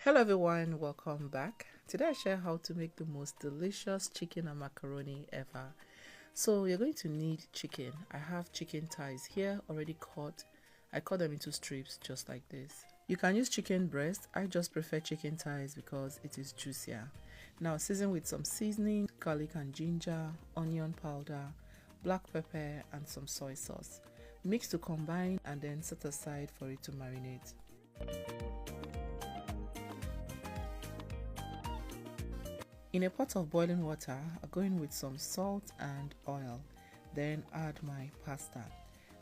Hello everyone, welcome back. Today I share how to make the most delicious chicken and macaroni ever. So you're going to need chicken. I have chicken thighs here already cut. I cut them into strips just like this. You can use chicken breast. I just prefer chicken thighs because it is juicier. Now season with some seasoning, garlic and ginger, onion powder, black pepper and some soy sauce. Mix to combine and then set aside for it to marinate. In a pot of boiling water, I go in with some salt and oil, then add my pasta.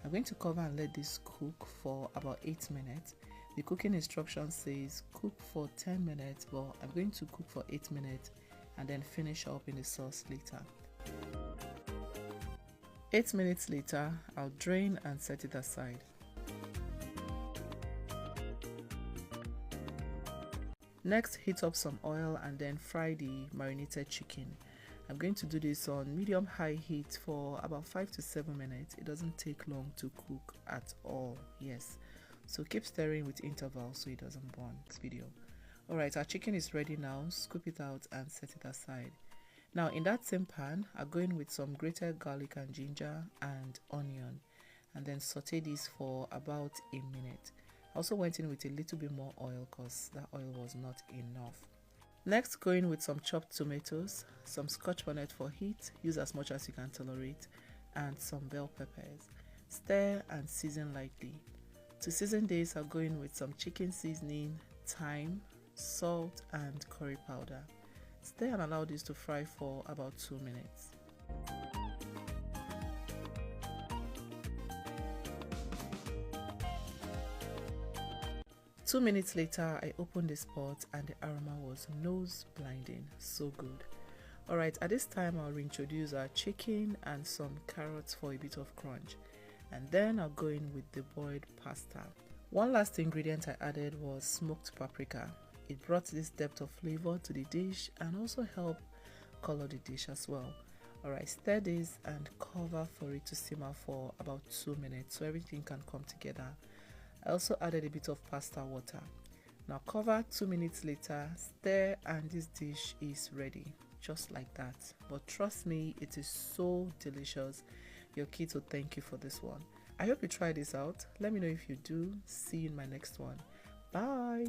I'm going to cover and let this cook for about 8 minutes. The cooking instruction says cook for 10 minutes, but I'm going to cook for 8 minutes and then finish up in the sauce later. 8 minutes later, I'll drain and set it aside. Next, heat up some oil and then fry the marinated chicken. I'm going to do this on medium-high heat for about 5 to 7 minutes. It doesn't take long to cook at all, yes. So keep stirring with intervals so it doesn't burn this video. Alright, our chicken is ready now. Scoop it out and set it aside. Now in that same pan, I'll go in with some grated garlic and ginger and onion and then saute this for about a minute. I also went in with a little bit more oil because that oil was not enough. Next, go in with some chopped tomatoes, some scotch bonnet for heat, use as much as you can tolerate, and some bell peppers. Stir and season lightly. To season this, I'll go in with some chicken seasoning, thyme, salt, and curry powder. Stir and allow this to fry for about 2 minutes. 2 minutes later, I opened this pot and the aroma was nose blinding, so good. Alright, at this time I'll reintroduce our chicken and some carrots for a bit of crunch. And then I'll go in with the boiled pasta. One last ingredient I added was smoked paprika. It brought this depth of flavor to the dish and also helped color the dish as well. Alright, stir this and cover for it to simmer for about 2 minutes so everything can come together. I also added a bit of pasta water. Now cover. 2 minutes later, stir, and this dish is ready, just like that. But trust me, it is so delicious. Your kids will thank you for this one. I hope you try this out. Let me know if you do. See you in my next one. Bye.